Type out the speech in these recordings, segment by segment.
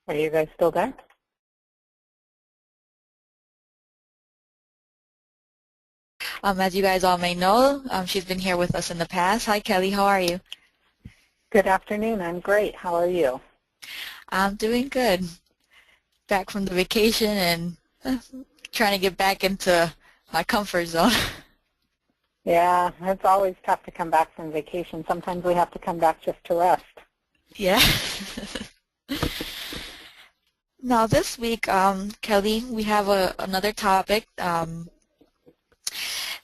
Are you guys still there? As you guys all may know, she's been here with us in the past. Hi, Kelly. How are you? Good afternoon. I'm great. How are you? I'm doing good. Back from the vacation and trying to get back into my comfort zone. Yeah, it's always tough to come back from vacation. Sometimes we have to come back just to rest. Yeah. Now this week, Kelly, we have another topic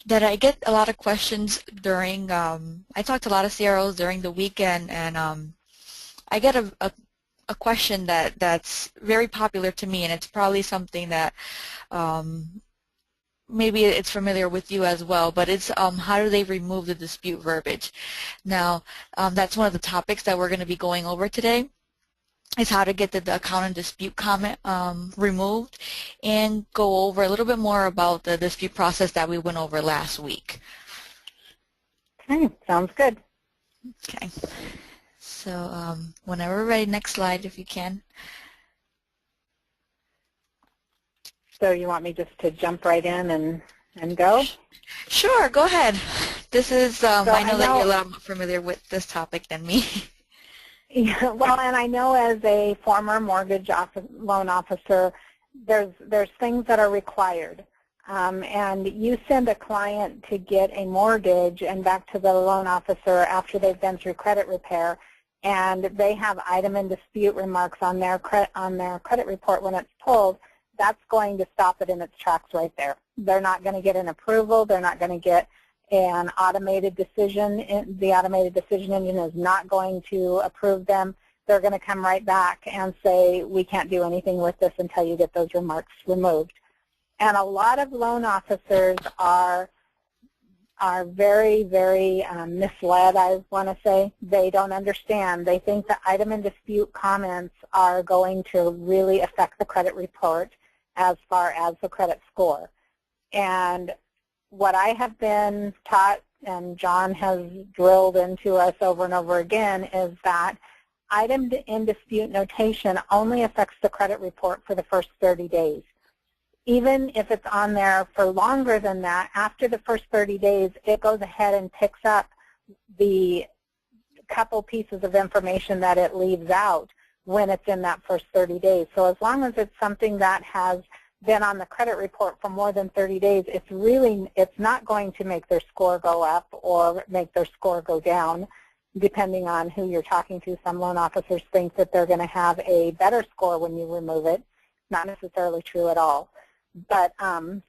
that I get a lot of questions during, I talk to a lot of CROs during the weekend, and I get a question that's very popular to me, and it's probably something that maybe it's familiar with you as well, but it's how do they remove the dispute verbiage? Now, that's one of the topics that we're going to be going over today, is how to get the account and dispute comment removed, and go over a little bit more about the dispute process that we went over last week. Okay, sounds good. Okay, so whenever we're ready, next slide if you can. So you want me just to jump right in and go? Sure, go ahead. This is, I know that you're a lot more familiar with this topic than me. Yeah, well, and I know as a former mortgage loan officer, there's things that are required. And you send a client to get a mortgage and back to the loan officer after they've been through credit repair, and they have item and dispute remarks on their credit report when it's pulled. That's going to stop it in its tracks right there. They're not going to get an approval. They're not going to get an automated decision. The automated decision engine is not going to approve them. They're going to come right back and say, we can't do anything with this until you get those remarks removed. And a lot of loan officers are very, very misled, I want to say. They don't understand. They think the item and dispute comments are going to really affect the credit report as far as the credit score. And what I have been taught, and John has drilled into us over and over again, is that item in dispute notation only affects the credit report for the first 30 days. Even if it's on there for longer than that, after the first 30 days, it goes ahead and picks up the couple pieces of information that it leaves out when it's in that first 30 days. So as long as it's something that has been on the credit report for more than 30 days, it's not going to make their score go up or make their score go down, depending on who you're talking to. Some loan officers think that they're going to have a better score when you remove it. Not necessarily true at all. But so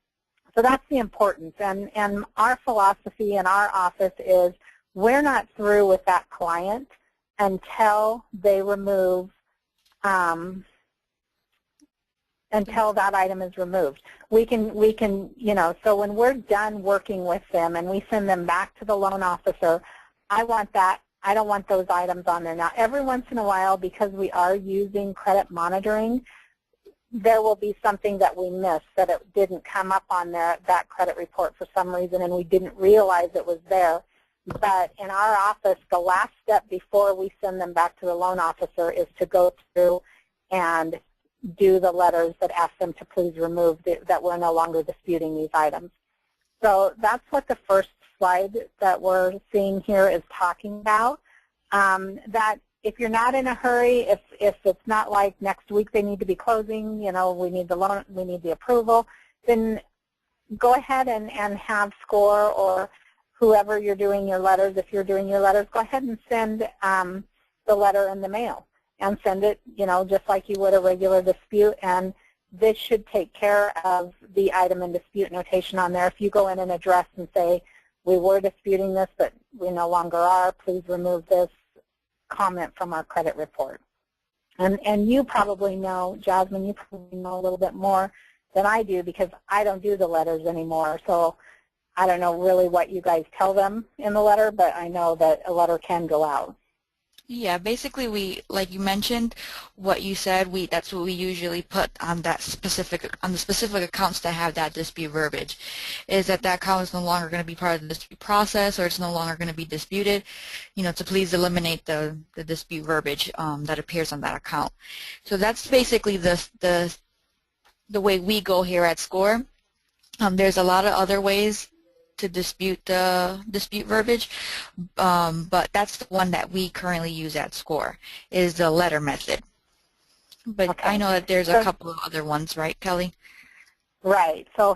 that's the importance. And our philosophy in our office is we're not through with that client until they remove until that item is removed. We can, so when we're done working with them and we send them back to the loan officer, I want that. I don't want those items on there. Now, every once in a while, because we are using credit monitoring, there will be something that we missed, that it didn't come up on that credit report for some reason, and we didn't realize it was there. But in our office, the last step before we send them back to the loan officer is to go through and do the letters that ask them to please remove that we're no longer disputing these items. So that's what the first slide that we're seeing here is talking about, that if you're not in a hurry, if it's not like next week they need to be closing, we need the loan, we need the approval, then go ahead and have SCORE or whoever you're doing your letters, if you're doing your letters, go ahead and send the letter in the mail and send it, just like you would a regular dispute. And this should take care of the item and dispute notation on there. If you go in and address and say, we were disputing this, but we no longer are, please remove this comment from our credit report. And you probably know, Jasmine, you probably know a little bit more than I do because I don't do the letters anymore. So I don't know really what you guys tell them in the letter, but I know that a letter can go out. Yeah, basically like you mentioned, what you said, that's what we usually put on the specific accounts that have that dispute verbiage, is that account is no longer going to be part of the dispute process, or it's no longer going to be disputed, to please eliminate the dispute verbiage that appears on that account. So that's basically the way we go here at SCORE. There's a lot of other ways to dispute the dispute verbiage, but that's the one that we currently use at SCORE, is the letter method. But I Okay. know that there's a So, couple of other ones, right, Kelly? right. So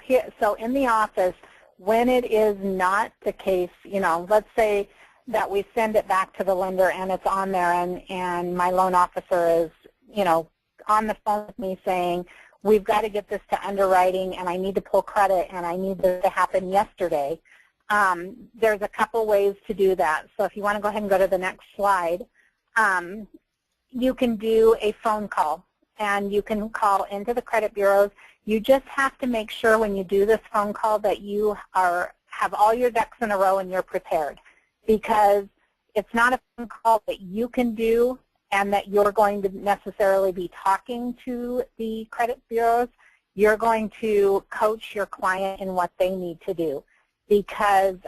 in the office, when it is not the case, let's say that we send it back to the lender and it's on there, and my loan officer is, on the phone with me saying, we've got to get this to underwriting, and I need to pull credit, and I need this to happen yesterday. There's a couple ways to do that. So if you want to go ahead and go to the next slide, you can do a phone call, and you can call into the credit bureaus. You just have to make sure when you do this phone call that you have all your ducks in a row and you're prepared, because it's not a phone call that you can do and that you're going to necessarily be talking to the credit bureaus. You're going to coach your client in what they need to do, because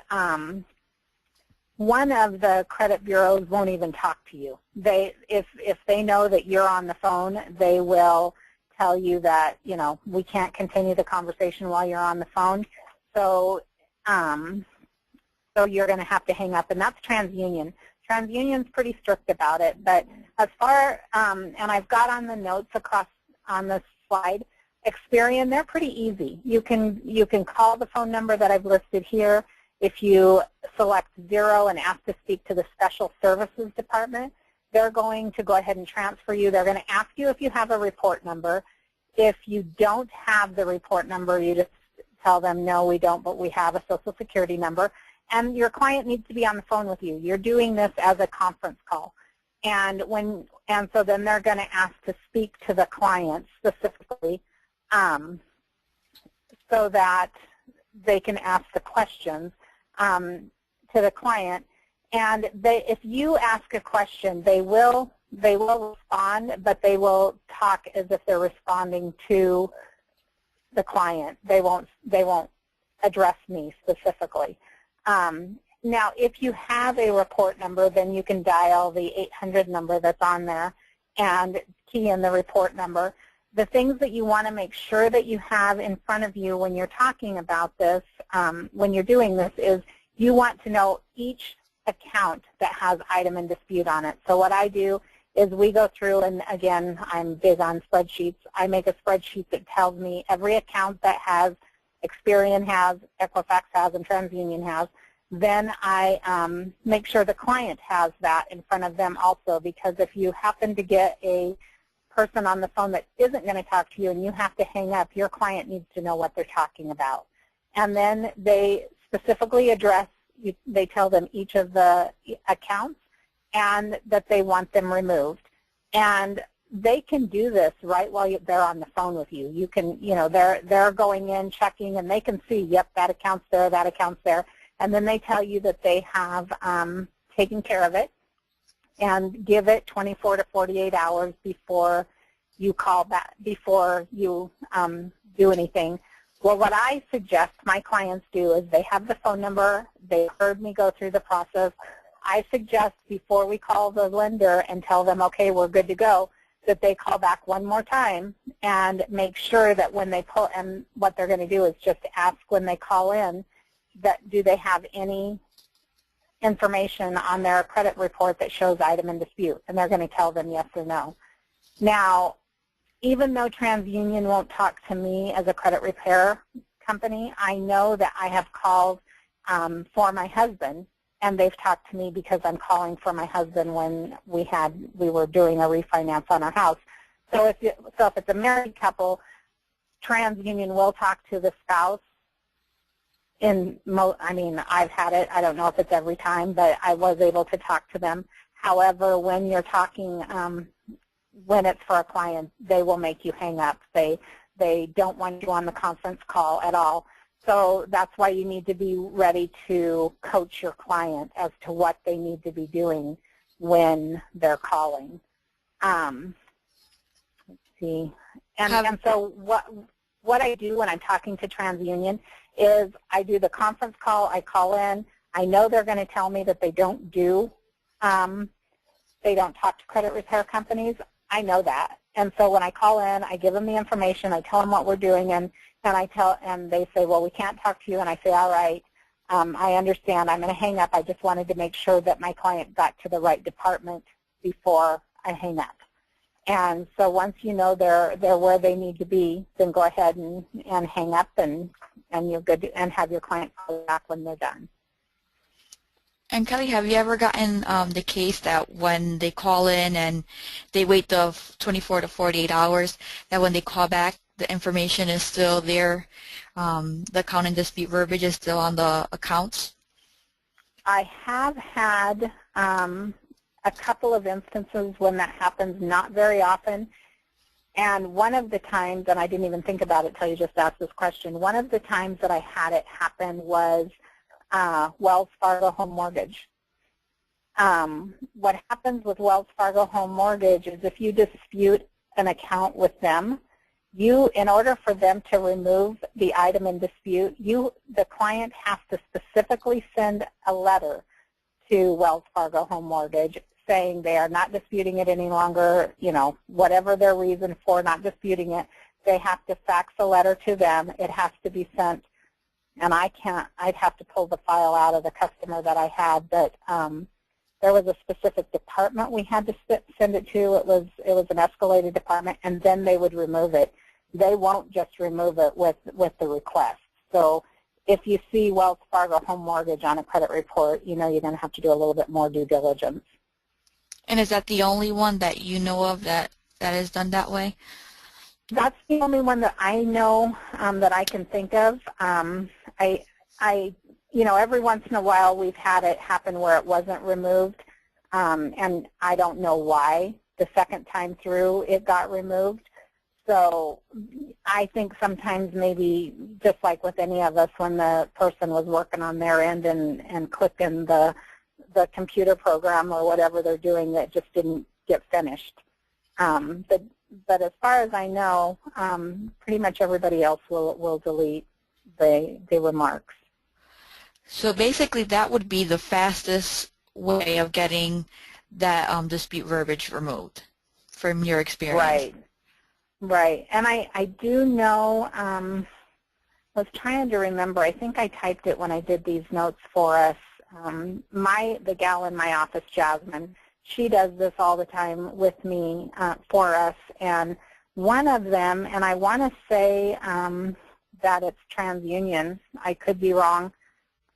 one of the credit bureaus won't even talk to you. If they know that you're on the phone, they will tell you that, we can't continue the conversation while you're on the phone. So you're going to have to hang up, and that's TransUnion. TransUnion's pretty strict about it, but as far, and I've got on the notes across on this slide, Experian, they're pretty easy. You can call the phone number that I've listed here. If you select 0 and ask to speak to the Special Services Department, they're going to go ahead and transfer you. They're going to ask you if you have a report number. If you don't have the report number, you just tell them, no, we don't, but we have a Social Security number. And your client needs to be on the phone with you. You're doing this as a conference call. And so then they're going to ask to speak to the client specifically, so that they can ask the questions to the client. And if you ask a question, they will respond, but they will talk as if they're responding to the client. They won't address me specifically. Now, if you have a report number, then you can dial the 800 number that's on there and key in the report number. The things that you want to make sure that you have in front of you when you're talking about this, when you're doing this, is you want to know each account that has item in dispute on it. So what I do is we go through, and again, I'm big on spreadsheets. I make a spreadsheet that tells me every account that has Experian has, Equifax has, and TransUnion has. Then I make sure the client has that in front of them also, because if you happen to get a person on the phone that isn't going to talk to you and you have to hang up, your client needs to know what they're talking about. And then they specifically address, they tell them each of the accounts and that they want them removed. And they can do this right while they're on the phone with you. You can, they're going in, checking, and they can see, yep, that account's there, that account's there. And then they tell you that they have taken care of it, and give it 24 to 48 hours before you call back, before you do anything. Well, what I suggest my clients do is they have the phone number, they heard me go through the process. I suggest before we call the lender and tell them, okay, we're good to go, that they call back one more time and make sure that when they pull, and what they're going to do is just ask when they call in, that do they have any information on their credit report that shows item in dispute, and they're going to tell them yes or no. Now, even though TransUnion won't talk to me as a credit repair company, I know that I have called for my husband, and they've talked to me because I'm calling for my husband when we were doing a refinance on our house. So if it's a married couple, TransUnion will talk to the spouse. I've had it. I don't know if it's every time, but I was able to talk to them. However, when you're talking, when it's for a client, they will make you hang up. They don't want you on the conference call at all. So that's why you need to be ready to coach your client as to what they need to be doing when they're calling. Let's see. And so what I do when I'm talking to TransUnion is I do the conference call, I call in, I know they're going to tell me that they don't talk to credit repair companies. I know that. And so when I call in, I give them the information, I tell them what we're doing, and they say, well, we can't talk to you, and I say, all right, I understand, I'm going to hang up. I just wanted to make sure that my client got to the right department before I hang up. And so once you know they're where they need to be, then go ahead and hang up, and you're good to, and have your client call back when they're done. And Kelly, have you ever gotten the case that when they call in and they wait the 24 to 48 hours, that when they call back, the information is still there, the account and dispute verbiage is still on the accounts? I have had a couple of instances when that happens, not very often. And one of the times, and I didn't even think about it until you just asked this question, one of the times that I had it happen was Wells Fargo Home Mortgage. What happens with Wells Fargo Home Mortgage is if you dispute an account with them, in order for them to remove the item in dispute, the client has to specifically send a letter to Wells Fargo Home Mortgage saying they are not disputing it any longer, whatever their reason for not disputing it, they have to fax a letter to them. It has to be sent, and I'd have to pull the file out of the customer that I had, but there was a specific department we had to send it to. It was an escalated department, and then they would remove it. They won't just remove it with the request. So if you see Wells Fargo Home Mortgage on a credit report, you're going to have to do a little bit more due diligence. And is that the only one that you know of that is done that way? That's the only one that I know that I can think of. Every once in a while we've had it happen where it wasn't removed, and I don't know why. The second time through it got removed. So I think sometimes maybe just like with any of us, when the person was working on their end and clicking the computer program or whatever they're doing, that just didn't get finished. But as far as I know, pretty much everybody else will delete the remarks. So basically that would be the fastest way of getting that dispute verbiage removed from your experience. Right. Right. And I do know, I was trying to remember, I think I typed it when I did these notes for us. The gal in my office, Jasmine, she does this all the time with me for us. And one of them, and I want to say that it's TransUnion, I could be wrong,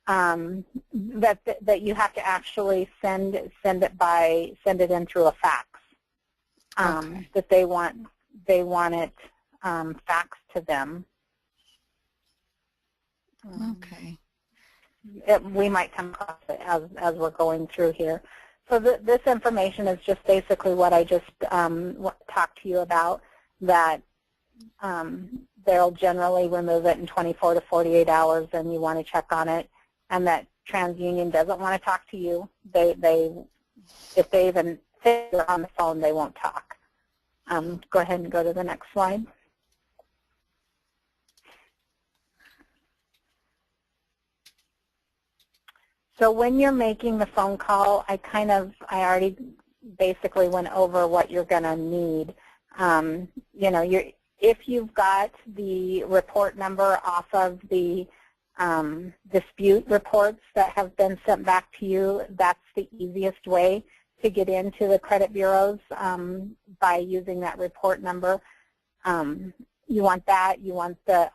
that you have to actually send it in through a fax. Okay. That they want it faxed to them. Okay. We might come across it as we're going through here. So this information is just basically what I just talked to you about, that they'll generally remove it in 24 to 48 hours, and you want to check on it, and that TransUnion doesn't want to talk to you. If they even say they're on the phone, they won't talk. Go ahead and go to the next slide. So when you're making the phone call, I already basically went over what you're going to need. If you've got the report number off of the dispute reports that have been sent back to you, that's the easiest way to get into the credit bureaus by using that report number. You want that. You want the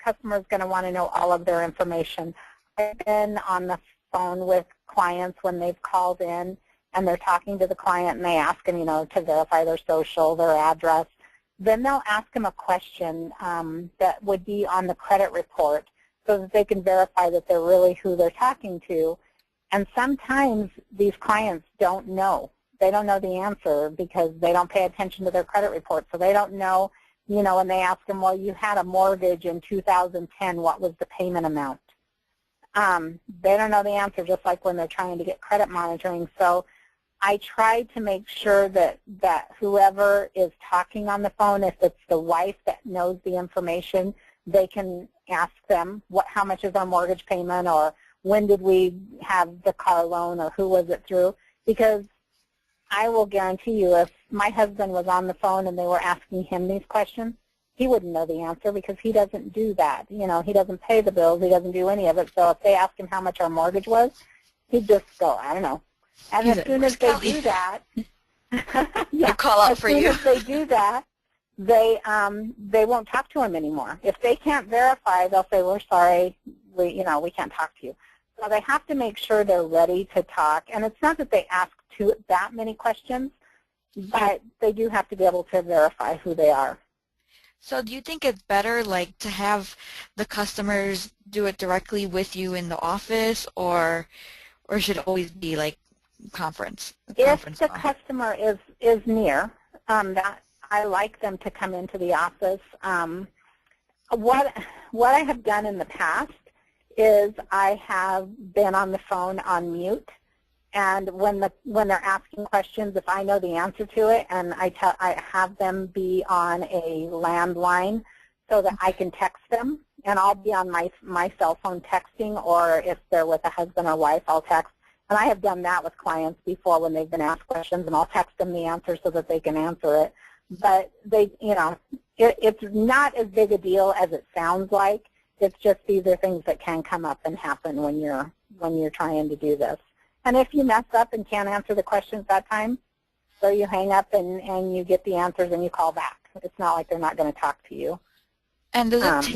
customer's going to want to know all of their information. I've been on the phone with clients when they've called in and they're talking to the client and they ask them, to verify their social, their address. Then they'll ask them a question that would be on the credit report so that they can verify that they're really who they're talking to. And sometimes these clients don't know. They don't know the answer because they don't pay attention to their credit report. So they don't know, when they ask them, well, you had a mortgage in 2010, what was the payment amount? They don't know the answer, just like when they're trying to get credit monitoring. So I try to make sure that whoever is talking on the phone, if it's the wife that knows the information, they can ask them, how much is our mortgage payment, or when did we have the car loan, or who was it through? Because I will guarantee you, if my husband was on the phone and they were asking him these questions, he wouldn't know the answer because he doesn't do that. You know, he doesn't pay the bills. He doesn't do any of it. So if they ask him how much our mortgage was, he'd just go, I don't know. And as soon as they do that, yeah, call out for you. As soon as they do that, they won't talk to him anymore. If they can't verify, they'll say, we're sorry, we can't talk to you. So they have to make sure they're ready to talk. And it's not that they ask that many questions, but they do have to be able to verify who they are. So do you think it's better, like, to have the customers do it directly with you in the office, or should it always be like conference? If the customer is near, that I like them to come into the office. What I have done in the past is I have been on the phone on mute, and when they're asking questions, if I know the answer to it, and I have them be on a landline so that I can text them, and I'll be on my cell phone texting, or if they're with a husband or wife, I'll text. And I have done that with clients before when they've been asked questions, and I'll text them the answer so that they can answer it. But it's not as big a deal as it sounds like. It's just these are things that can come up and happen when you're trying to do this. And if you mess up and can't answer the questions that time, so you hang up and you get the answers and you call back. It's not like they're not going to talk to you. And does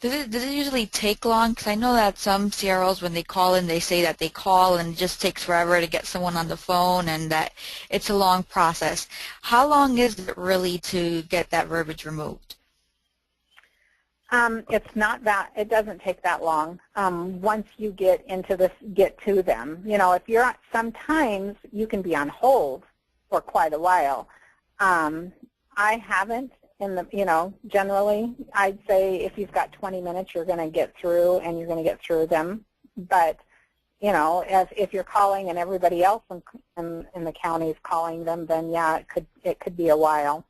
it usually take long? Because I know that some CROs, when they call in, they say that they call and it just takes forever to get someone on the phone, and that it's a long process. How long is it really to get that verbiage removed? It's not that, it doesn't take that long. Once you get to them, if you're, sometimes you can be on hold for quite a while. I haven't generally, I'd say if you've got 20 minutes, you're going to get through, and you're going to get through them. But, if you're calling and everybody else in the county is calling them, then yeah, it could be a while.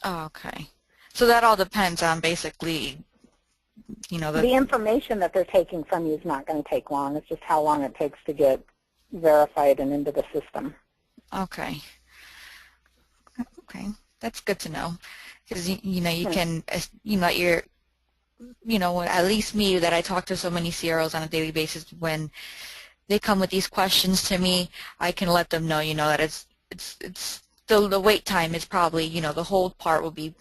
Oh, okay. So that all depends on basically, the information that they're taking from you is not going to take long. It's just how long it takes to get verified and into the system. Okay. Okay, that's good to know, because you can, at least me, that I talk to so many CROs on a daily basis, when they come with these questions to me, I can let them know, that it's the wait time is probably, the hold part will be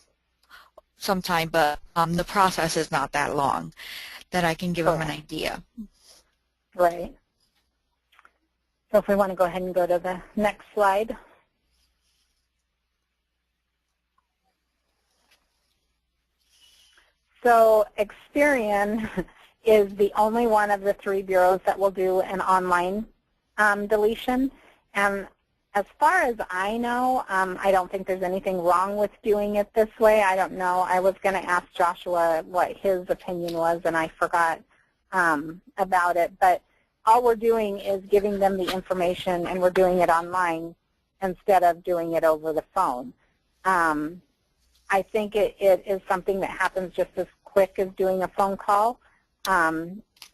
some time, but the process is not that long, that I can give them an idea. Right. So if we want to go ahead and go to the next slide. So Experian is the only one of the 3 bureaus that will do an online deletion. And as far as I know, I don't think there's anything wrong with doing it this way. I don't know. I was going to ask Joshua what his opinion was, and I forgot about it. But all we're doing is giving them the information, and we're doing it online instead of doing it over the phone. I think it is something that happens just as quick as doing a phone call.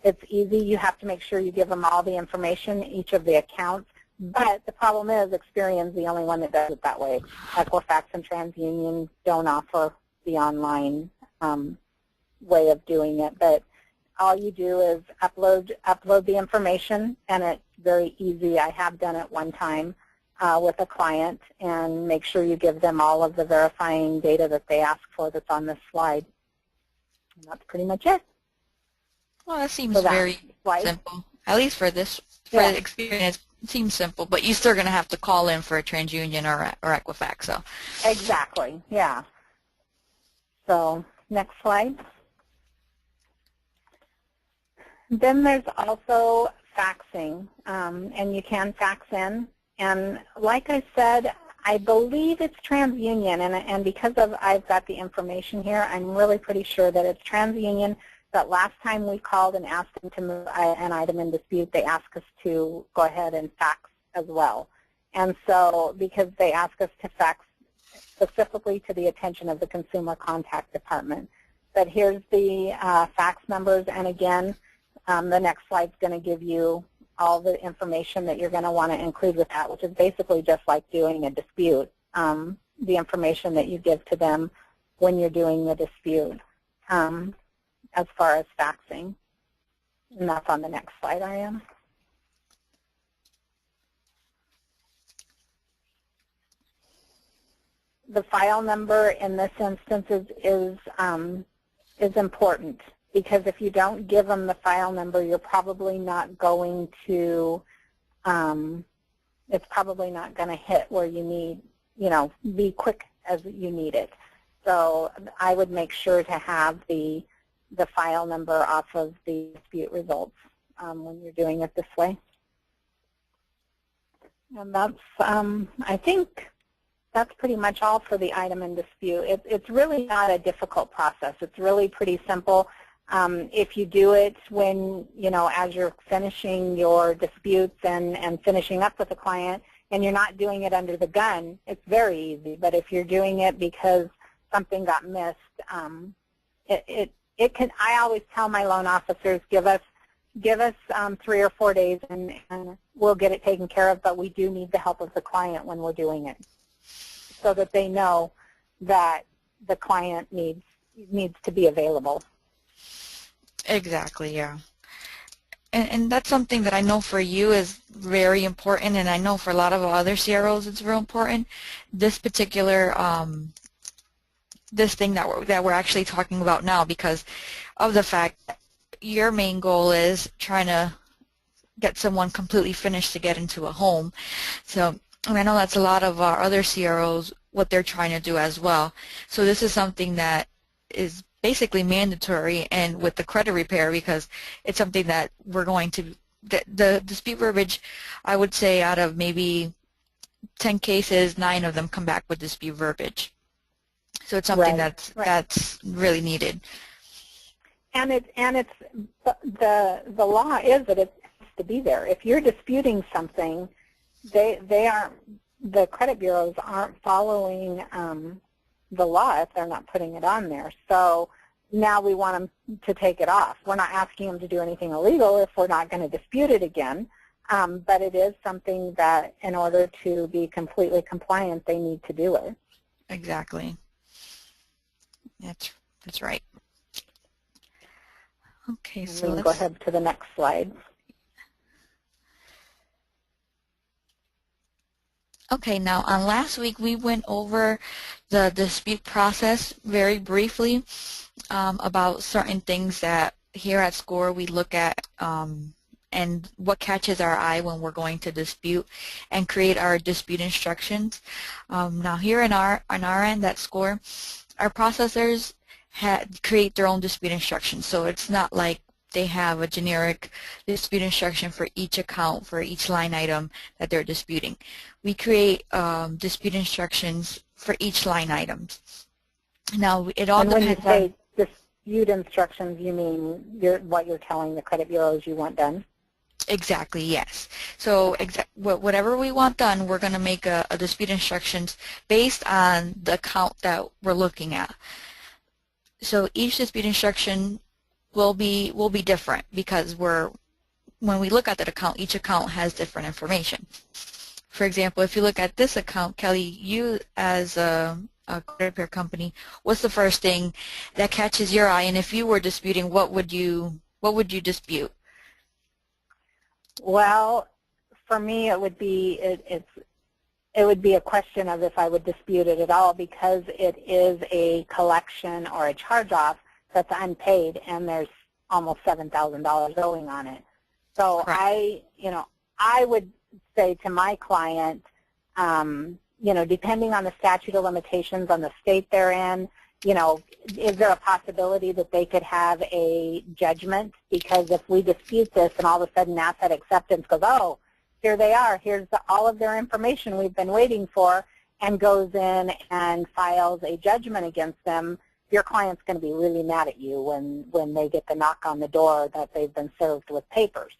It's easy. You have to make sure you give them all the information, each of the accounts. But the problem is Experian's the only one that does it that way. Equifax and TransUnion don't offer the online way of doing it. But all you do is upload the information, and it's very easy. I have done it one time with a client, and make sure you give them all of the verifying data that they ask for that's on this slide. And that's pretty much it. Well, that seems very simple. At least for this, the Experian, it seems simple, but you're still going to have to call in for a TransUnion or Equifax. So. Exactly, yeah. So next slide. Then there's also faxing, and you can fax in. And like I said, I believe it's TransUnion, and because I've got the information here, I'm really pretty sure that it's TransUnion, but last time we called and asked them to move an item in dispute, they asked us to go ahead and fax as well. And so because they asked us to fax specifically to the attention of the Consumer Contact Department. But here's the fax numbers, and again, the next slide's going to give you all the information that you're going to want to include with that, which is basically just like doing a dispute, the information that you give to them when you're doing the dispute as far as faxing. And that's on the next slide, Ariane. The file number in this instance is important, because if you don't give them the file number, you're probably not going to, it's probably not going to hit where you need, be quick as you need it. So I would make sure to have the file number off of the dispute results when you're doing it this way. And that's, I think, that's pretty much all for the item in dispute. It's really not a difficult process. It's really pretty simple. If you do it when, as you're finishing your disputes and finishing up with the client, and you're not doing it under the gun, it's very easy. But if you're doing it because something got missed, it can. I always tell my loan officers, give us 3 or 4 days, and we'll get it taken care of. But we do need the help of the client when we're doing it, so that they know that the client needs to be available. Exactly, yeah. And that's something that I know for you is very important, and I know for a lot of other CROs it's real important. This particular this thing that we're actually talking about now, because of the fact that your main goal is trying to get someone completely finished to get into a home. So, and I know that's a lot of our other CROs, what they're trying to do as well. So this is something that is basically mandatory, and with the credit repair, because it's something that we're going to, the dispute verbiage, I would say out of maybe 10 cases, 9 of them come back with dispute verbiage. So it's something that's really needed. And it's the law is that it has to be there. If you're disputing something, they aren't, the credit bureaus aren't following the law if they're not putting it on there. So now we want them to take it off. We're not asking them to do anything illegal if we're not going to dispute it again, but it is something that in order to be completely compliant, they need to do it. Exactly. That's right. Okay, so let's go ahead to the next slide. Okay, now on last week we went over the dispute process very briefly about certain things that here at SCORE we look at and what catches our eye when we're going to dispute and create our dispute instructions. Now here on our end at SCORE, our processors create their own dispute instructions, so it's not like they have a generic dispute instruction for each account, for each line item that they're disputing. We create dispute instructions for each line item. Now, it all depends on... And when you say dispute instructions, you mean what you're telling the credit bureaus you want done? Exactly, yes. So whatever we want done, we're going to make a dispute instructions based on the account that we're looking at. So each dispute instruction will be different, because when we look at that account, each account has different information. For example, if you look at this account, Kelly, you as a credit repair company, what's the first thing that catches your eye? And if you were disputing, what would you dispute? Well, for me, it would be it would be a question of if I would dispute it at all, because it is a collection or a charge-off that's unpaid, and there's almost $7,000 owing on it. So I would say to my client, depending on the statute of limitations on the state they're in, is there a possibility that they could have a judgment? Because if we dispute this and all of a sudden asset acceptance goes, oh, here they are, here's all of their information we've been waiting for, and goes in and files a judgment against them, your client's going to be really mad at you when they get the knock on the door that they've been served with papers.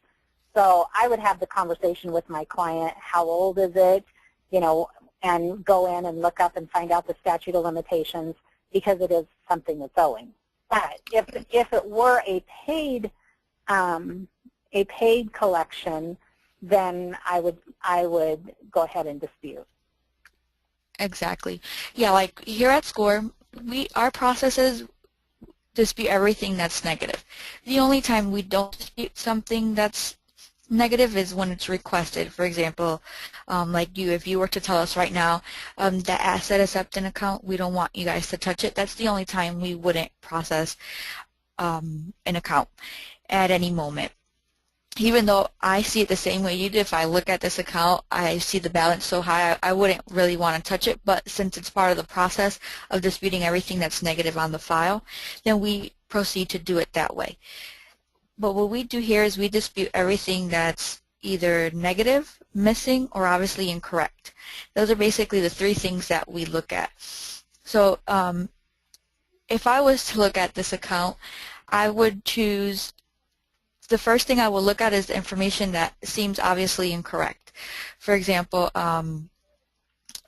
So I would have the conversation with my client, how old is it, you know, and go in and look up and find out the statute of limitations, because it is something that's owing. But if it were a paid collection, then I would go ahead and dispute. Exactly. Yeah, like here at SCORE, our process is dispute everything that's negative. The only time we don't dispute something that's negative is when it's requested. For example, like if you were to tell us right now that asset acceptance account, we don't want you guys to touch it, that's the only time we wouldn't process an account at any moment. Even though I see it the same way you do, if I look at this account, I see the balance so high, I wouldn't really want to touch it, but since it's part of the process of disputing everything that's negative on the file, then we proceed to do it that way. But what we do here is we dispute everything that's either negative, missing, or obviously incorrect. Those are basically the three things that we look at. So if I was to look at this account, I would choose, the first thing I will look at is the information that seems obviously incorrect. For example,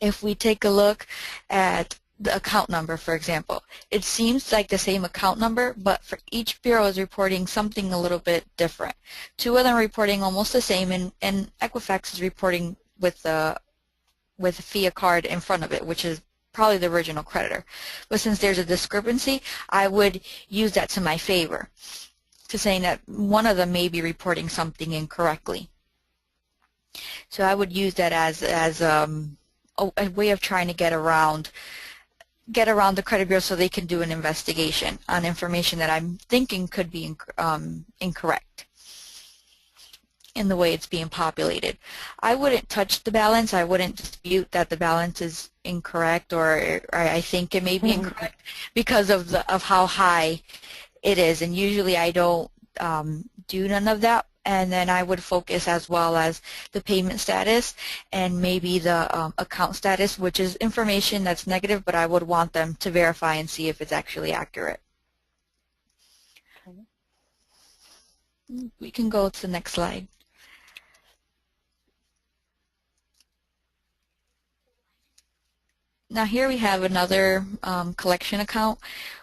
if we take a look at the account number, for example, it seems like the same account number, but for each bureau is reporting something a little bit different. Two of them are reporting almost the same, and Equifax is reporting with a FIA card in front of it, which is probably the original creditor. But since there's a discrepancy, I would use that to my favor, to saying that one of them may be reporting something incorrectly. So I would use that as a way of trying to get around the credit bureau so they can do an investigation on information that I'm thinking could be incorrect in the way it's being populated. I wouldn't touch the balance. I wouldn't dispute that the balance is incorrect, or I think it may be incorrect because of how high it is, and usually I don't do none of that. And then I would focus as well as the payment status and maybe the account status, which is information that's negative, but I would want them to verify and see if it's actually accurate. Okay. We can go to the next slide. Now here we have another collection account,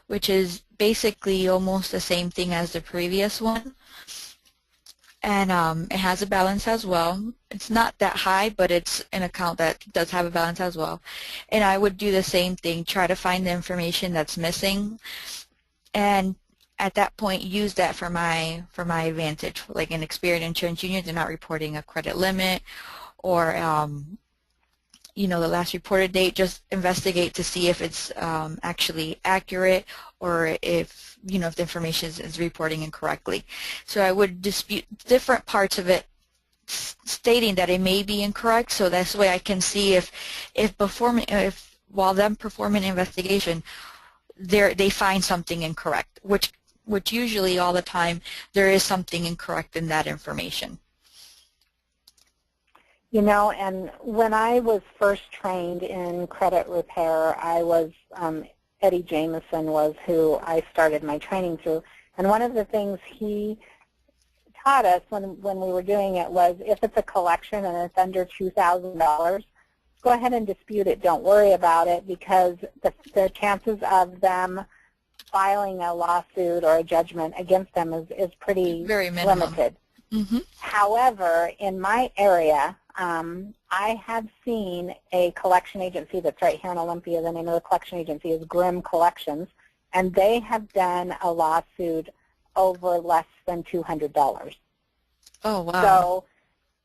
which is basically almost the same thing as the previous one. And it has a balance as well. It's not that high, but it's an account that does have a balance as well. And I would do the same thing, try to find the information that's missing, and at that point use that for my advantage. Like in Experian Insurance Union, they're not reporting a credit limit, or you know, the last reported date. Just investigate to see if it's actually accurate, or if, you know, if the information is reporting incorrectly. So I would dispute different parts of it, stating that it may be incorrect, so that's the way I can see if while them performing an investigation, they find something incorrect, which usually all the time there is something incorrect in that information. You know, and when I was first trained in credit repair, I was, Eddie Jameson was who I started my training through. And one of the things he taught us when we were doing it was, if it's a collection and it's under $2,000, go ahead and dispute it. Don't worry about it, because the chances of them filing a lawsuit or a judgment against them is pretty limited. Mm-hmm. However, in my area, I have seen a collection agency that's right here in Olympia. The name of the collection agency is Grimm Collections, and they have done a lawsuit over less than $200. Oh, wow. So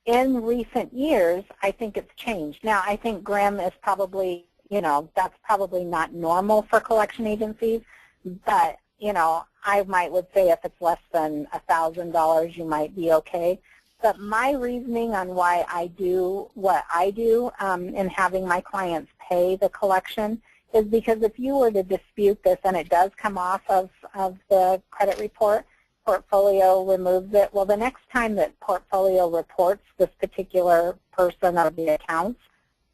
in recent years, I think it's changed. Now, I think Grimm is probably, you know, that's probably not normal for collection agencies, but, you know, I would say if it's less than $1,000, you might be okay. But my reasoning on why I do what I do in having my clients pay the collection is because if you were to dispute this and it does come off of the credit report, Portfolio removes it, well, the next time that Portfolio reports this particular person or the accounts,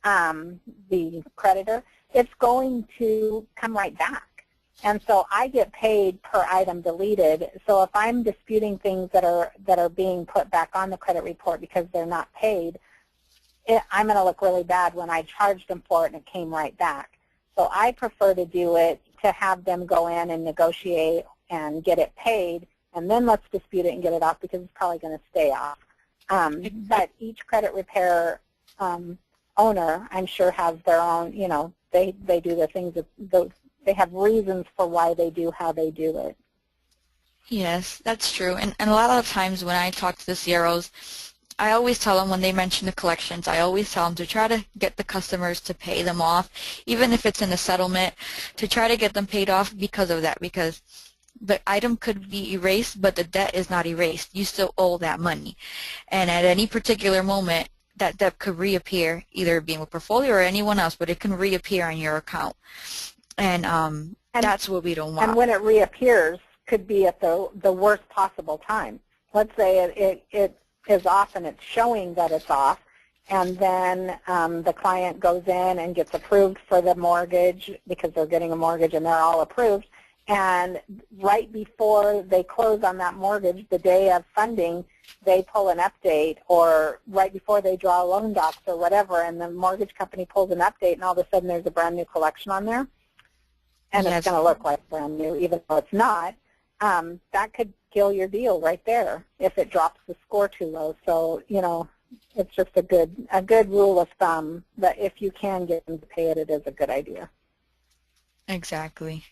the creditor, it's going to come right back. And so I get paid per item deleted. So if I'm disputing things that are being put back on the credit report because they're not paid, I'm going to look really bad when I charged them for it and it came right back. So I prefer to do it to have them go in and negotiate and get it paid, and then let's dispute it and get it off because it's probably going to stay off. But each credit repair owner, I'm sure, has their own, you know, they do the things that they have reasons for why they do how they do it. Yes, that's true. And a lot of times when I talk to the CROs, I always tell them when they mention the collections, I always tell them to try to get the customers to pay them off, even if it's in a settlement, to try to get them paid off because of that, because the item could be erased, but the debt is not erased. You still owe that money. And at any particular moment, that debt could reappear, either being with portfolio or anyone else, but it can reappear on your account. And that's what we don't want. And when it reappears, could be at the worst possible time. Let's say it is off and it's showing that it's off, and then the client goes in and gets approved for the mortgage because they're getting a mortgage and they're all approved, and right before they close on that mortgage, the day of funding, they pull an update, or right before they draw loan docs or whatever, and the mortgage company pulls an update, and all of a sudden there's a brand new collection on there, and Yes. It's going to look like brand new even though it's not. That could kill your deal right there if it drops the score too low. So, you know, it's just a good rule of thumb that if you can get them to pay it, it is a good idea. Exactly.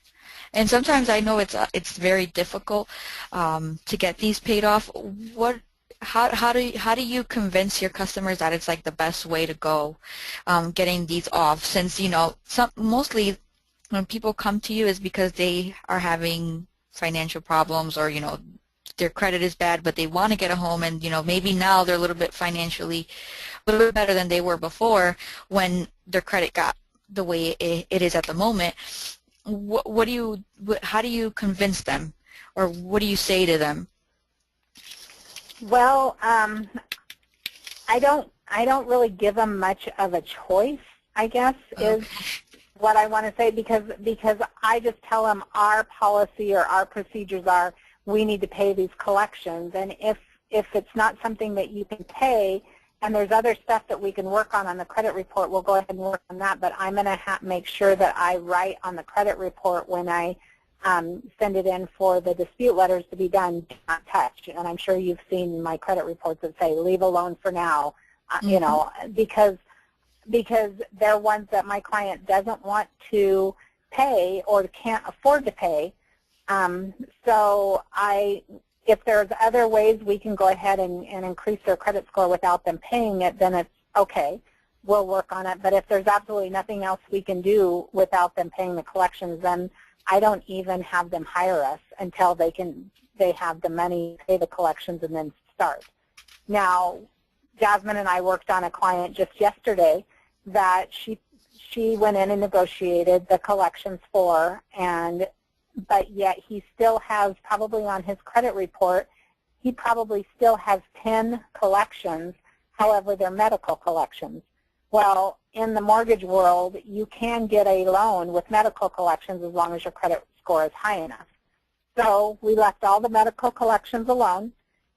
And sometimes I know it's very difficult to get these paid off. How do you convince your customers that it's like the best way to go, getting these off? Since, you know, mostly when people come to you is because they are having financial problems, or, you know, their credit is bad, but they want to get a home, and, you know, maybe now they're a little bit financially a little bit better than they were before when their credit got the way it is at the moment. How do you convince them, or what do you say to them? Well, I don't really give them much of a choice, I guess, is what I want to say, because I just tell them our policy or our procedures are we need to pay these collections, and if it's not something that you can pay and there's other stuff that we can work on the credit report, we'll go ahead and work on that, but I'm going to make sure that I write on the credit report when I send it in for the dispute letters to be done, do not touch. And I'm sure you've seen my credit reports that say leave alone for now, you know, because they're ones that my client doesn't want to pay or can't afford to pay. So if there's other ways we can go ahead and increase their credit score without them paying it, then it's okay. We'll work on it. But if there's absolutely nothing else we can do without them paying the collections, then I don't even have them hire us until they have the money, pay the collections, and then start. Now, Jasmine and I worked on a client just yesterday that she went in and negotiated the collections for, but yet he still has, probably on his credit report, he probably still has 10 collections, however they're medical collections. Well, in the mortgage world, you can get a loan with medical collections as long as your credit score is high enough. So we left all the medical collections alone,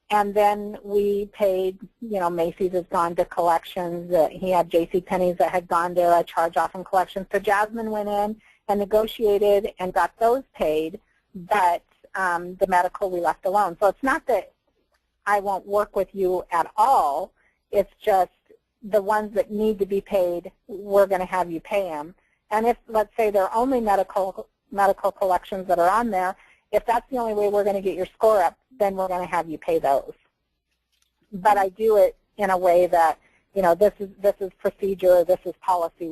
and then we paid, you know, Macy's has gone to collections. He had JCPenney's that had gone to a charge-off and collections. So Jasmine went in and negotiated and got those paid, but the medical we left alone. So it's not that I won't work with you at all. It's just the ones that need to be paid, we're going to have you pay them. And if, let's say, there are only medical collections that are on there, if that's the only way we're going to get your score up, then we're going to have you pay those. But I do it in a way that, you know, this is procedure, this is policy,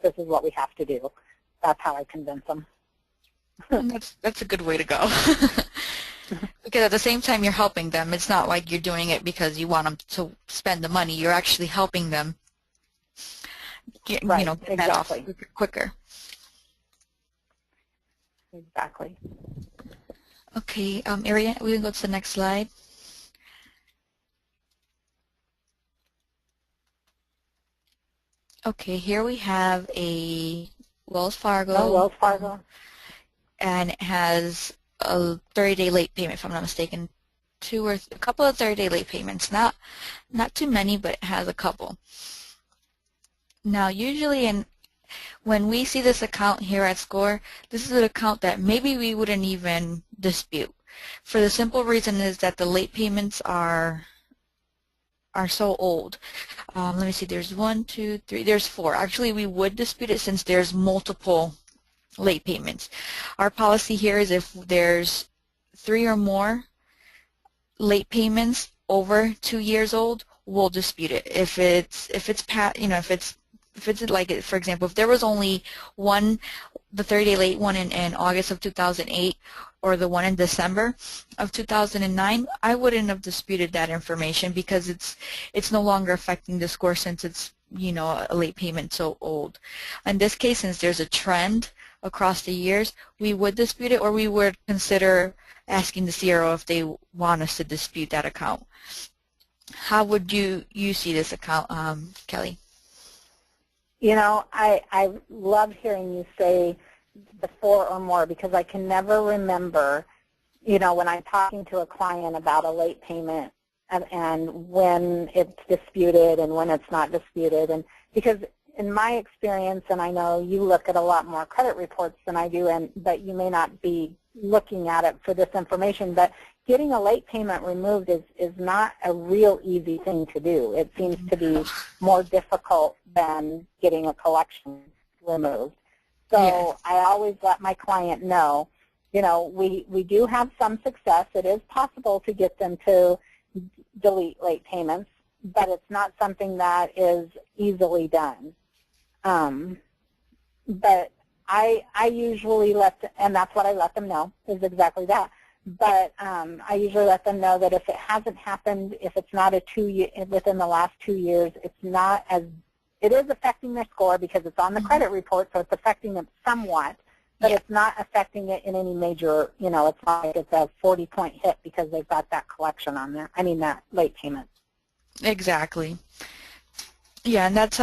this is what we have to do. That's how I convince them. That's a good way to go. Because at the same time you're helping them. It's not like you're doing it because you want them to spend the money. You're actually helping them get, right, you know, get that off quicker. Exactly. Okay, Ariane, we can go to the next slide. Okay, here we have a Wells Fargo. Oh, Wells Fargo. and it has a 30-day late payment, if I'm not mistaken, a couple of 30-day late payments. Not too many, but it has a couple. Now, usually when we see this account here at Score, this is an account that maybe we wouldn't even dispute. For the simple reason is that the late payments are so old. Let me see, there's 1, 2, 3, there's 4. Actually, we would dispute it since there's multiple late payments. Our policy here is if there's 3 or more late payments over 2 years old, we'll dispute it. If it's like, for example, if there was only one, the 30-day late one in August of 2008 or the one in December of 2009, I wouldn't have disputed that information because it's no longer affecting the score since it's a late payment so old. In this case, since there's a trend across the years, we would dispute it, or we would consider asking the CRO if they want us to dispute that account. How would you see this account, Kelly? I love hearing you say the 4 or more, because I can never remember, when I'm talking to a client about a late payment and when it's disputed and when it's not disputed. And because in my experience, and I know you look at a lot more credit reports than I do, but you may not be looking at it for this information, but getting a late payment removed is not a real easy thing to do. It seems to be more difficult than getting a collection removed. So yes. I always let my client know, we do have some success. It is possible to get them to delete late payments, but it's not something that is easily done. But I usually and that's what I let them know, is exactly that. But I usually let them know that if it hasn't happened, if it's not within the last 2 years, it is affecting their score because it's on the credit report, so it's affecting them somewhat, but it's not affecting it in any major, it's not like it's a 40-point hit because they've got that collection on there, that late payment. Exactly. Yeah, and that's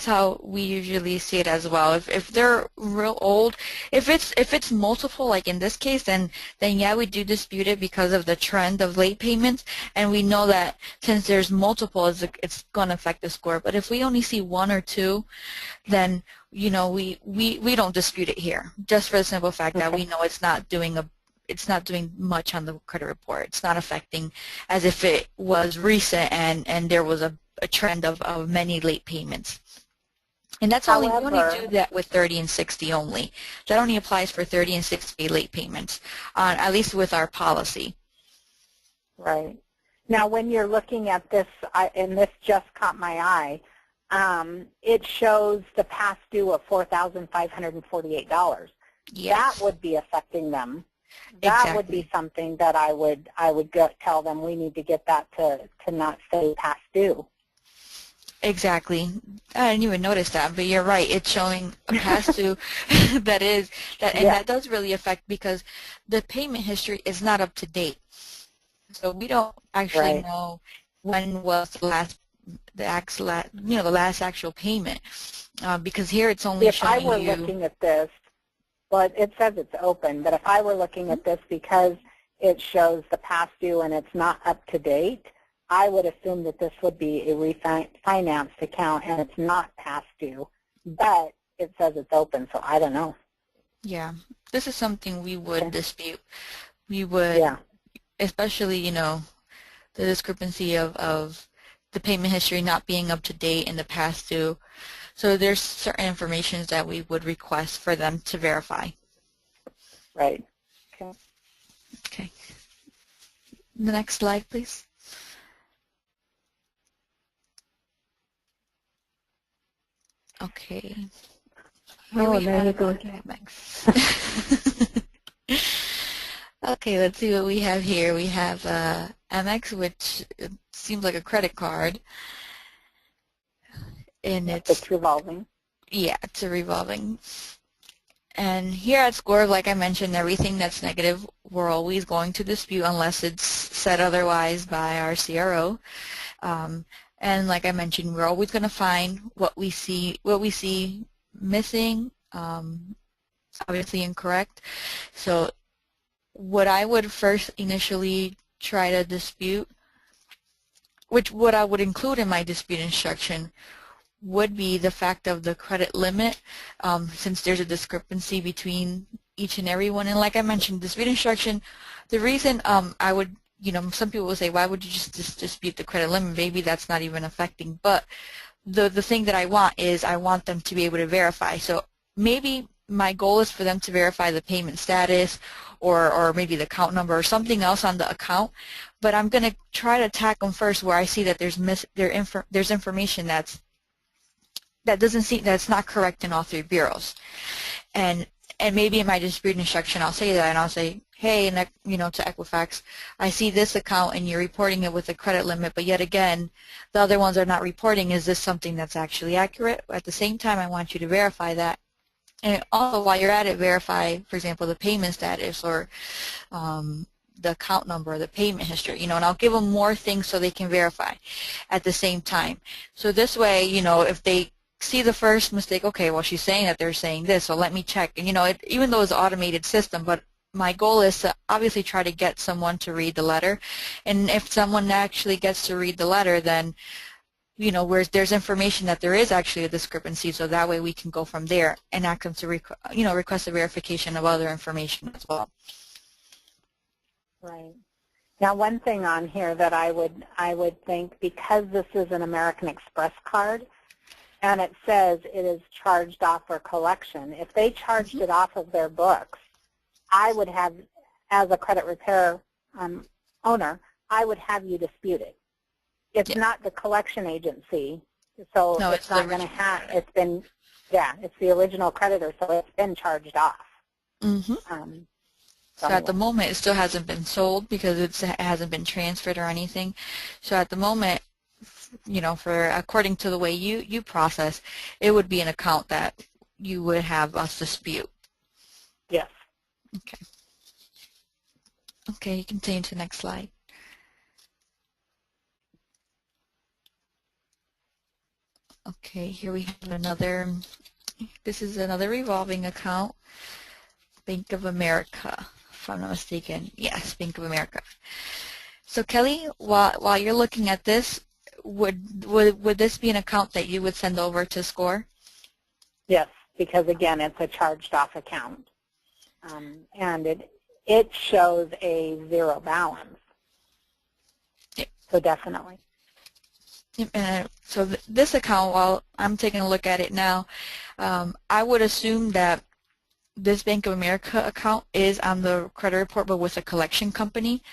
how we usually see it as well. If they're real old, if it's multiple, like in this case, then yeah, we do dispute it because of the trend of late payments, and we know that since there's multiple, it's going to affect the score. But if we only see 1 or 2, then we don't dispute it here, just for the simple fact that we know it's not doing much on the credit report. It's not affecting as if it was recent and there was a trend of many late payments. And that's we only do that with 30 and 60 only. That only applies for 30 and 60 late payments, at least with our policy. Right. Now, when you're looking at this, and this just caught my eye, it shows the past due of $4,548. Yes. That would be affecting them. That would be something that I would tell them we need to get that to not say past due. Exactly. I didn't even notice that, but you're right. It's showing a past due and that does really affect because the payment history is not up to date. So we don't actually know when was the last actual payment, because here it's only showing you. If I were looking at this, well, it says it's open, but if I were looking at this because it shows the past due and it's not up to date, I would assume that this would be a refinanced account and it's not past due, but it says it's open, so I don't know. Yeah, this is something we would dispute. We would, especially, the discrepancy of the payment history not being up to date and the past due. So there's certain information that we would request for them to verify. Right. Okay. The next slide, please. Okay. There you go. Okay, let's see what we have here. We have Amex, which seems like a credit card. And it's revolving. Yeah, it's a revolving. And here at Score, like I mentioned, everything that's negative, we're always going to dispute unless it's said otherwise by our CRO. And like I mentioned, we're always going to find what we see missing, obviously incorrect. So what I would first initially try to dispute, what I would include in my dispute instruction, would be the fact of the credit limit, since there's a discrepancy between each and every one. And like I mentioned, dispute instruction, the reason I would, some people will say, why would you just dispute the credit limit? Maybe that's not even affecting. But the thing that I want is I want them to be able to verify. So maybe my goal is for them to verify the payment status or maybe the account number or something else on the account. But I'm going to try to attack them first where I see that there's information that's not correct in all three bureaus. And maybe in my dispute instruction I'll say that, and I'll say, hey, to Equifax, I see this account and you're reporting it with a credit limit, but yet again the other ones are not reporting. Is this something that's actually accurate? At the same time, I want you to verify that. And also, while you're at it, verify, for example, the payment status or the account number, the payment history, and I'll give them more things so they can verify at the same time. So this way, if they see the first mistake, okay, well, she's saying that they're saying this, so let me check. And even though it's an automated system, but my goal is to obviously try to get someone to read the letter. And if someone actually gets to read the letter, then where there's information that there is actually a discrepancy, so that way we can go from there and ask them to request a verification of other information as well. Right. Now, one thing on here that I would think, because this is an American Express card and it says it is charged off for collection, if they charged it off of their books, I would have, as a credit repair owner, I would have you dispute it. It's not the collection agency, so no, it's not going to have, it's the original creditor, so it's been charged off. Mm-hmm. So at the moment, it still hasn't been sold because it hasn't been transferred or anything. So at the moment, according to the way you process, it would be an account that you would have us dispute. Yes. Okay. Okay, you can continue to the next slide. Okay, here we have another, this is another revolving account, Bank of America, if I'm not mistaken. Yes, Bank of America. So Kelly, while you're looking at this, would this be an account that you would send over to Score? Yes, because again, it's a charged off account. And it shows a zero balance. Yep. So definitely. So this account, while I'm taking a look at it now, I would assume that this Bank of America account is on the credit report, but with a collection company,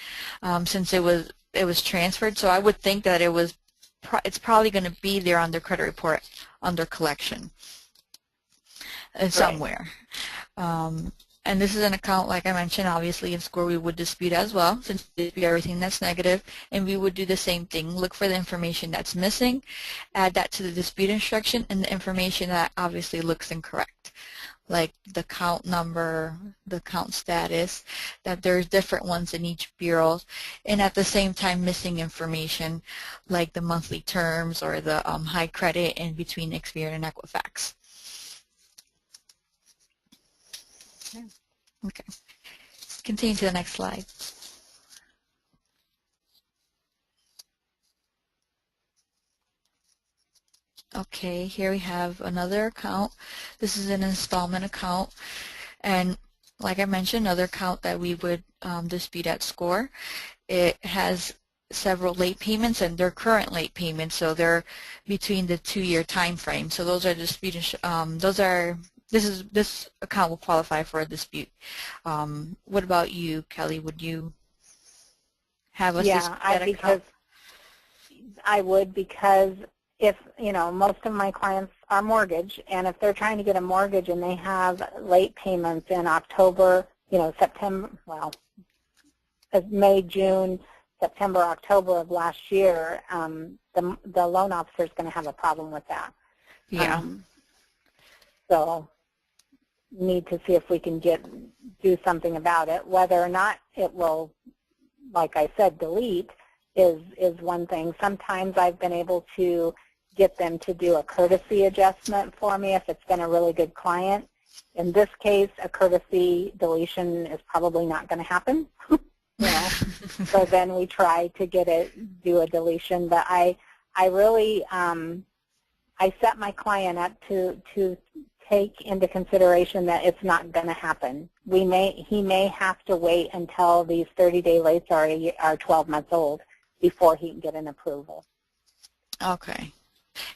since it was transferred. So I would think that it's probably going to be there on their credit report under collection somewhere. And this is an account, like I mentioned, obviously in Score we would dispute as well, since we dispute everything that's negative, and we would do the same thing. Look for the information that's missing, add that to the dispute instruction, and the information that obviously looks incorrect, like the account number, the account status, that there's different ones in each bureau, and at the same time missing information like the monthly terms or the high credit in between Experian and Equifax. Okay, continue to the next slide. Okay, here we have another account. This is an installment account, and like I mentioned, another account that we would dispute at Score. It has several late payments, and they're current late payments, so they're between the 2-year time frame. So those are dispute. This account will qualify for a dispute. What about you, Kelly? Would you have us dispute that account? I would, because if, most of my clients are mortgage, and if they're trying to get a mortgage and they have late payments in October, September, well, May, June, September, October of last year, the loan officer is going to have a problem with that. Yeah. So need to see if we can do something about it. Whether or not it will, like I said, delete is one thing. Sometimes I've been able to get them to do a courtesy adjustment for me if it's been a really good client, In this case, a courtesy deletion is probably not going to happen. So then we try to do a deletion. But I really, I set my client up to take into consideration that it's not going to happen. He may have to wait until these 30-day lates are 12 months old before he can get an approval. Okay.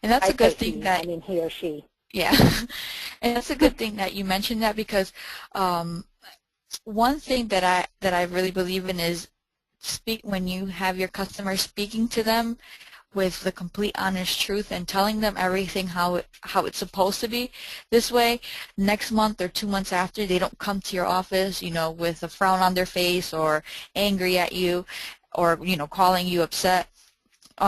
And that's a good thing that, I mean he or she. Yeah. And that's a good thing that you mentioned that, because one thing that I really believe in is when you have your customers, speaking to them with the complete honest truth and telling them everything how it's supposed to be. This way, next month or 2 months after, they don't come to your office, with a frown on their face or angry at you, or calling you upset.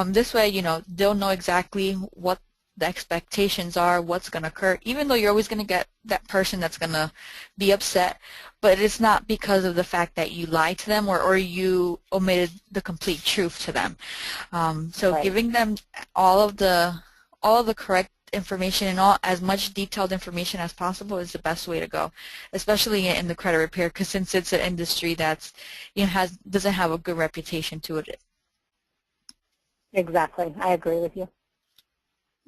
This way, they'll know exactly what the expectations are, what's going to occur, even though you're always going to get that person that's going to be upset, but it's not because of the fact that you lied to them or you omitted the complete truth to them. So right. Giving them all of the correct information and as much detailed information as possible is the best way to go, especially in the credit repair, because since it's an industry that's doesn't have a good reputation to it. Exactly. I agree with you.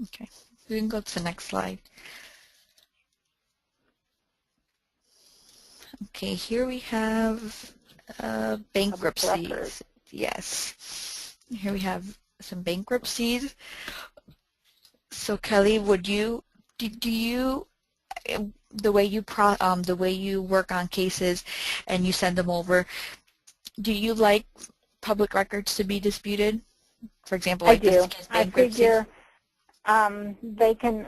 Okay, we can go to the next slide. Okay, here we have bankruptcies. Yes, here we have some bankruptcies. So Kelly, do you the way you work on cases and you send them over, do you like public records to be disputed? For example, like I do. I figure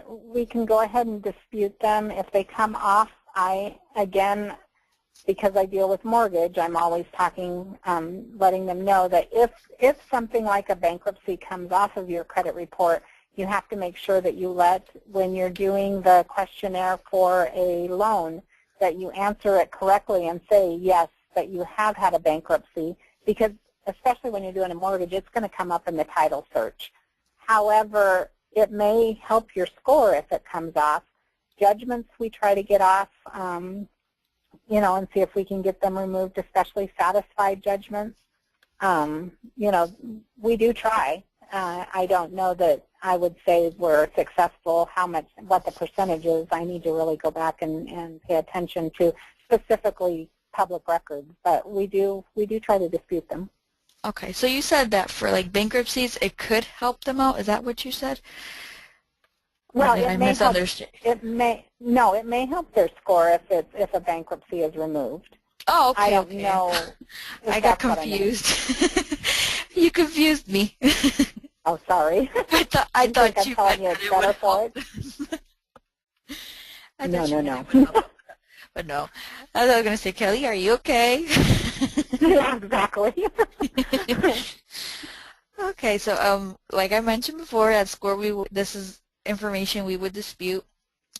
we can go ahead and dispute them. If they come off, again, because I deal with mortgage, I'm always letting them know that if something like a bankruptcy comes off of your credit report, you have to make sure that when you're doing the questionnaire for a loan, that you answer it correctly and say, yes, that you have had a bankruptcy, because especially when you're doing a mortgage, it's going to come up in the title search. However, it may help your score if it comes off. Judgments we try to get off, and see if we can get them removed, especially satisfied judgments. We do try. I don't know that I would say we're successful. What the percentage is, I need to really go back and pay attention to specifically public records, but we do try to dispute them. Okay, so you said that for like bankruptcies, it could help them out. Is that what you said? Well, it may help. It may help their score if a bankruptcy is removed. Oh, okay. I don't know. I got confused. You confused me. Oh, sorry. I thought you telling you it's better for it. No. But no, I was going to say, Kelly, are you okay? Yeah, exactly. Okay, so like I mentioned before, at SCORE, this is information we would dispute.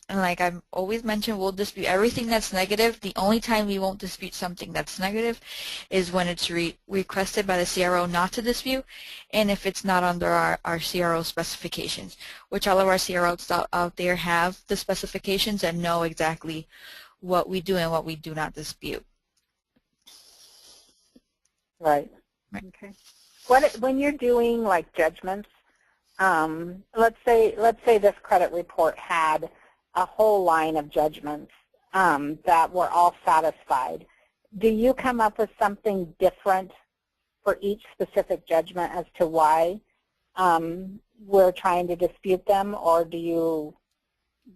And like I've always mentioned, we'll dispute everything that's negative. The only time we won't dispute something that's negative is when it's requested by the CRO not to dispute, and if it's not under our CRO specifications, which all of our CROs out there have the specifications and know exactly what we do and what we do not dispute. Right. Okay. When you're doing like judgments, let's say this credit report had a whole line of judgments that were all satisfied. Do you come up with something different for each specific judgment as to why we're trying to dispute them, or do you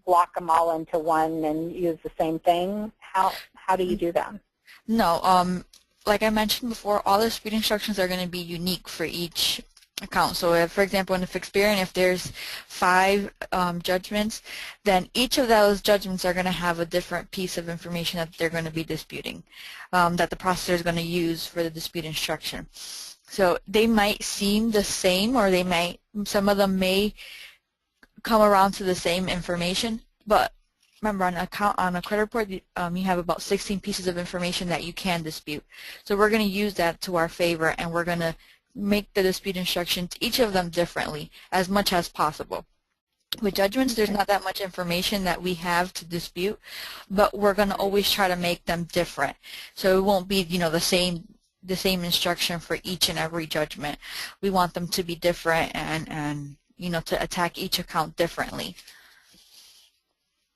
block them all into one and use the same thing? How do you do that? No, like I mentioned before, all the dispute instructions are going to be unique for each account. So if, for example, in the Experian, if there's 5 judgments, then each of those judgments are going to have a different piece of information that they're going to be disputing, that the processor is going to use for the dispute instruction. So they might seem the same, or some of them may come around to the same information, but remember, on a credit report, you have about 16 pieces of information that you can dispute. So we're going to use that to our favor, and we're going to make the dispute instructions, each of them differently, as much as possible. With judgments, there's Okay. not that much information that we have to dispute, but we're going to always try to make them different. So it won't be, the same instruction for each and every judgment. We want them to be different and to attack each account differently.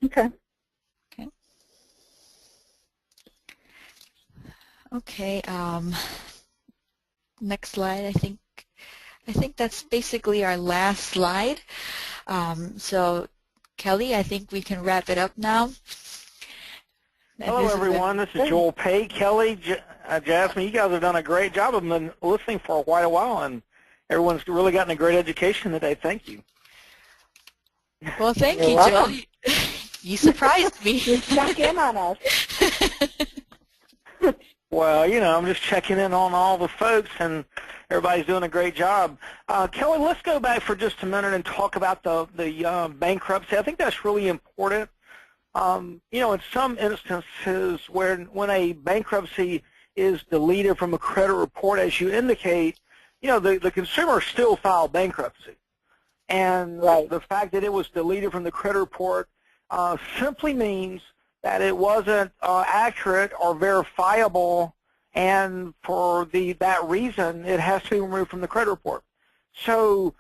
Okay. Okay. Okay. Next slide. I think that's basically our last slide. So Kelly, I think we can wrap it up now. Hello, everyone. This is Joel Pay. Kelly, Jasmine, you guys have done a great job. I've been listening for quite a while, and everyone's really gotten a great education today. Thank you. Well, thank You're you, welcome. Joel. You surprised me. You snuck in on us. Well, I'm just checking in on all the folks, and everybody's doing a great job. Kelly, let's go back for just a minute and talk about the bankruptcy. I think that's really important. In some instances when a bankruptcy is deleted from a credit report, as you indicate, the consumer still filed bankruptcy. And Right. the fact that it was deleted from the credit report simply means that it wasn't accurate or verifiable, and for that reason, it has to be removed from the credit report. So,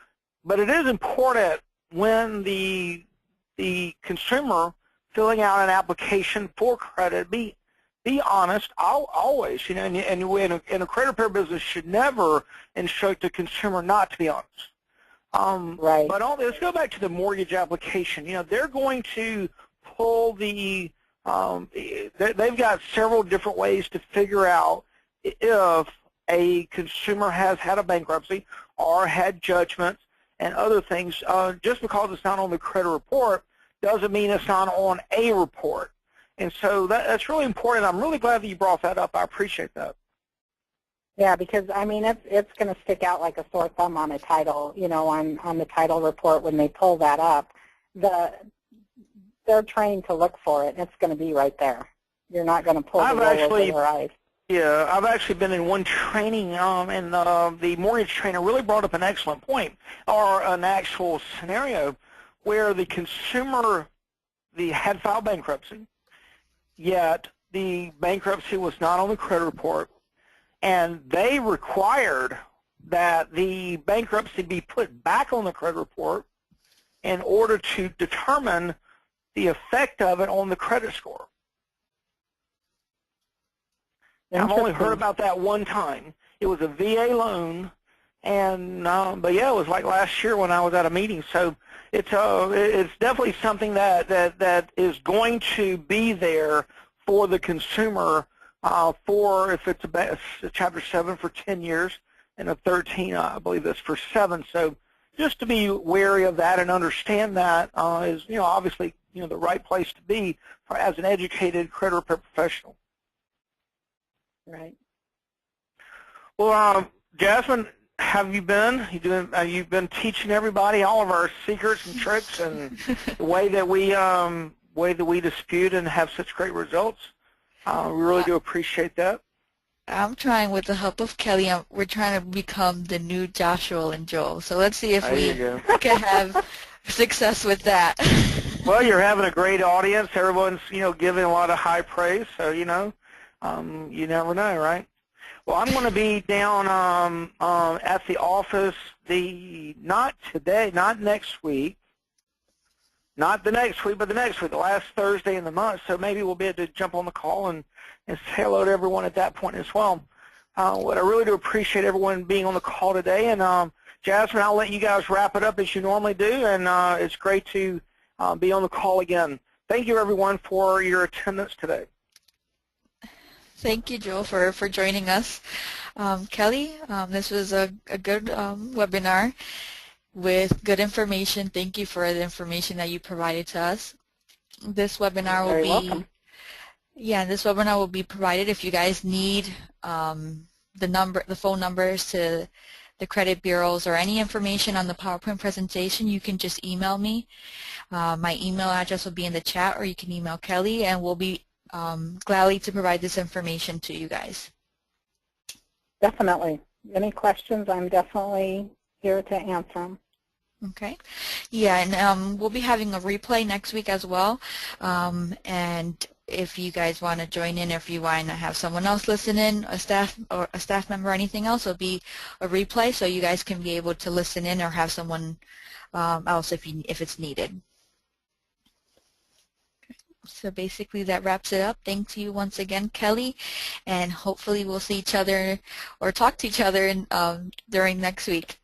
but it is important when the consumer filling out an application for credit, be honest. Always, and in a credit repair business should never instruct the consumer not to be honest. Right. But let's go back to the mortgage application. They're going to pull they've got several different ways to figure out if a consumer has had a bankruptcy or had judgments and other things. Just because it's not on the credit report doesn't mean it's not on a report. And so that's really important. I'm really glad that you brought that up. I appreciate that. Yeah, because it's going to stick out like a sore thumb on a title, on the title report when they pull that up. They're trained to look for it, and it's going to be right there. You're not going to pull the wool over their eyes. Yeah, I've actually been in one training, and the mortgage trainer really brought up an excellent point, or an actual scenario where the consumer had filed bankruptcy, yet the bankruptcy was not on the credit report, and they required that the bankruptcy be put back on the credit report in order to determine the effect of it on the credit score. I've only heard about that one time. It was a VA loan, and but yeah, it was like last year when I was at a meeting. So it's definitely something that is going to be there for the consumer. For if it's a Chapter 7 for 10 years, and a 13, I believe that's for 7. So just to be wary of that and understand that is obviously the right place to be as an educated credit repair professional. Right. Well, Jasmine, have you been? You've been teaching everybody all of our secrets and tricks and the way that we dispute and have such great results. We really do appreciate that. I'm trying with the help of Kelly. We're trying to become the new Joshua and Joel. So let's see if we can have success with that. Well, you're having a great audience. Everyone's giving a lot of high praise. So you never know, right? Well, I'm going to be down at the office not today, not next week. Not the next week, but the next week, the last Thursday in the month. So maybe we'll be able to jump on the call and say hello to everyone at that point as well. What I really do appreciate everyone being on the call today. And Jasmine, I'll let you guys wrap it up as you normally do. And it's great to be on the call again. Thank you, everyone, for your attendance today. Thank you, Joel, for joining us. Kelly, this was a good webinar with good information. Thank you for the information that you provided to us. This webinar will be welcome. Yeah, this webinar will be provided. If you guys need the phone numbers to the credit bureaus or any information on the PowerPoint presentation, you can just email me. My email address will be in the chat, or you can email Kelly, and we'll be gladly to provide this information to you guys. Definitely. Any questions, I'm definitely here to answer them. Okay. Yeah, and we'll be having a replay next week as well. And if you guys want to join in, if you want to have someone else listen in, a staff member or anything else, it'll be a replay, so you guys can be able to listen in or have someone else if it's needed. So basically that wraps it up. Thanks to you once again, Kelly, and hopefully we'll see each other or talk to each other during next week.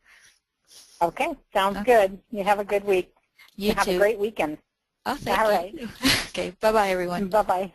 Okay, sounds good. You have a good week. You have too. a great weekend. Oh, thank All you. right. Okay, bye-bye, everyone. Bye-bye.